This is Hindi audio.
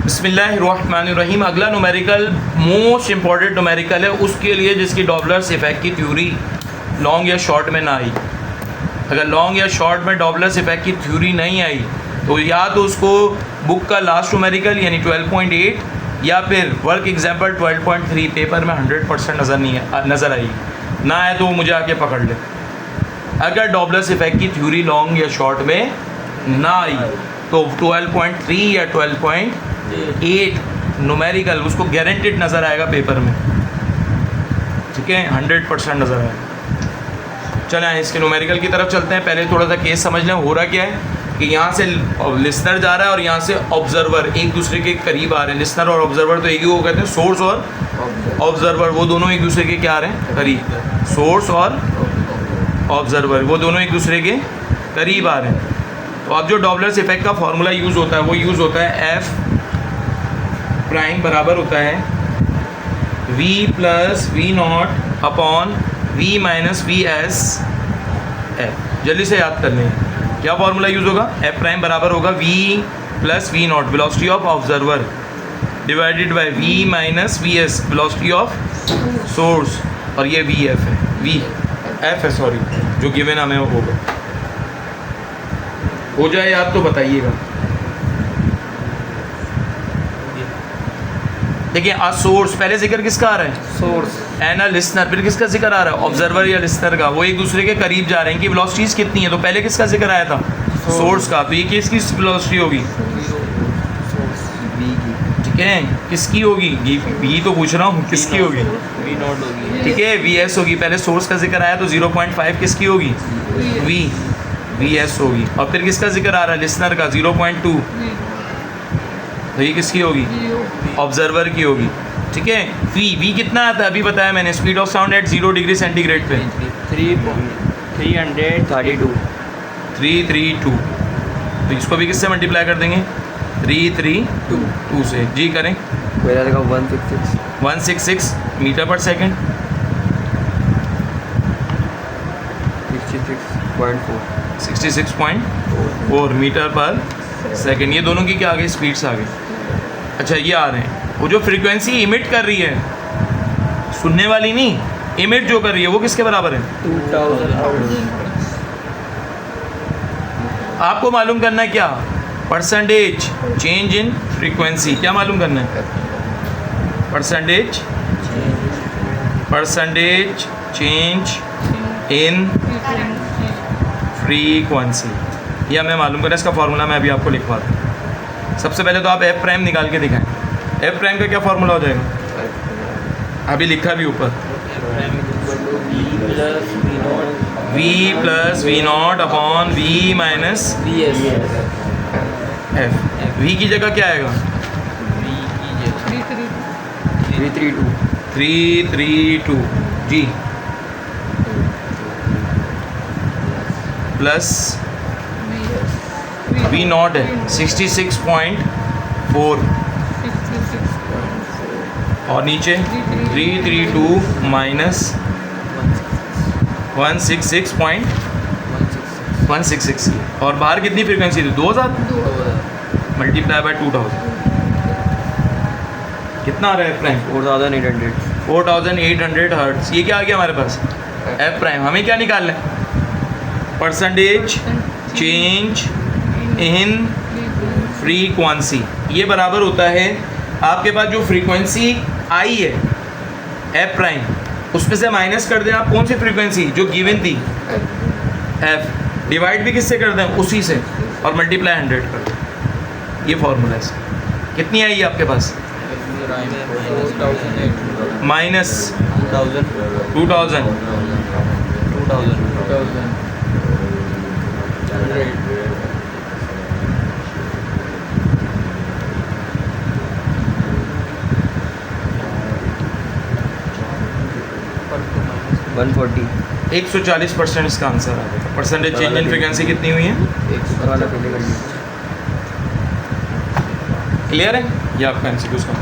बिस्मिल्लाहिर्रहमानिर्रहीम। अगला न्यूमेरिकल मोस्ट इंपॉर्टेंट न्यूमेरिकल है उसके लिए जिसकी डॉपलर्स इफेक्ट की थ्योरी लॉन्ग या शॉर्ट में ना आई। अगर लॉन्ग या शॉर्ट में डॉपलर्स इफेक्ट की थ्योरी नहीं आई तो या तो उसको बुक का लास्ट न्यूमेरिकल यानी 12.8 या फिर वर्क एग्जाम्पल 12.3 पेपर में 100% नज़र आई ना आए तो वो मुझे आके पकड़ ले। अगर डॉपलर्स इफेक्ट की थ्योरी लॉन्ग या शॉर्ट में ना आई तो 12.3 या 12.8 न्यूमेरिकल उसको गारंटेड नज़र आएगा पेपर में। ठीक है, 100% नज़र आएगा। चलें इसके न्यूमेरिकल की तरफ चलते हैं। पहले थोड़ा सा केस समझ लें। हो रहा क्या है कि यहाँ से लिसनर जा रहा है और यहाँ से ऑब्जर्वर एक दूसरे के करीब आ रहे हैं। लिसनर और ऑब्जर्वर तो एक ही वो कहते हैं, सोर्स और ऑब्जर्वर वो दोनों एक दूसरे के क्या आ रहे हैं, करीब। सोर्स और ऑब्जर्वर वो दोनों एक दूसरे के करीब आ रहे हैं। तो अब जो डॉपलर्स इफेक्ट का फार्मूला यूज़ होता है वो यूज़ होता है एफ प्राइम बराबर होता है v plus v naught upon v minus v s f. जल्दी से याद कर लें क्या फार्मूला यूज़ होगा। एफ प्राइम बराबर होगा v plus v naught velocity of observer divided by v minus v s velocity of source, और ये वी एफ है, वी एफ है सॉरी, जो गिवन हमें होगा। हो जाए याद तो बताइएगा। देखिए आज सोर्स पहले जिक्र किसका आ रहा है, सोर्स एंड लिसनर। फिर किसका जिक्र आ रहा है, ऑब्जर्वर या लिसनर का। वो एक दूसरे के करीब जा रहे हैं कि वेलोसिटीज कितनी है। तो पहले किसका जिक्र आया था, सोर्स का। तो ये किसकी वेलोसिटी होगी, ठीक है, किसकी होगी, वी तो पूछ रहा हूँ किसकी होगी, वी नॉट होगी। ठीक है, वी एस होगी। पहले सोर्स का जिक्र आया तो 0.5 किसकी होगी, वी एस होगी। और फिर किसका जिक्र आ रहा है, लिसनर का, 0.2। तो ये किसकी होगी, ऑब्जर्वर की होगी। ठीक है, वी कितना आता है अभी बताया मैंने, speed of sound eight 0 degree centigrade पे 332। तो इसको भी किससे मल्टीप्लाई कर देंगे, 332 से। जी करें, 166 मीटर पर सेकेंड, 66.4 मीटर पर सेकेंड। ये दोनों की क्या आ गई, स्पीड्स आ गई। अच्छा ये आ रहे हैं, वो जो फ्रीक्वेंसी इमिट कर रही है, सुनने वाली नहीं, इमिट जो कर रही है वो किसके बराबर है, 2000। आपको मालूम करना है क्या, परसेंटेज चेंज इन फ्रीक्वेंसी। क्या मालूम करना है, परसेंटेज चेंज इन फ्रीक्वेंसी। यह हमें मालूम करना है। इसका फार्मूला मैं अभी आपको लिखवा दूँ। सबसे पहले तो आप एफ प्राइम निकाल के दिखाएं। एफ प्राइम का क्या फार्मूला हो जाएगा, अभी लिखा भी ऊपर, v plus v naught upon v minus v s f. V की जगह क्या आएगा, 332 जी, प्लस वी नॉट है 66.4 और नीचे 332 माइनस 166 और बाहर कितनी फ्रीक्वेंसी थी, 2000 मल्टीप्लाई बाय 2000 कितना आ रहा है, एफ प्राइम 4800 हर्ट्ज। ये क्या आ गया हमारे पास, एफ प्राइम। हमें क्या निकालना है, परसेंटेज चेंज इन फ्रीक्वेंसी। ये बराबर होता है आपके पास जो फ्रीक्वेंसी आई है एफ प्राइम, उसमें से माइनस कर दें आप कौन सी फ्रीक्वेंसी जो गिवन थी, एफ, डिवाइड भी किससे कर दें, उसी से, और मल्टीप्लाई 100 कर दें। ये फॉर्मूला है। कितनी आई है आपके पास, माइनस 2000 140% इसका आंसर आ गया। परसेंटेज चेंज इन फ्रीक्वेंसी कितनी हुई है, क्लियर है। ये आपका एमसीक्यूज़ का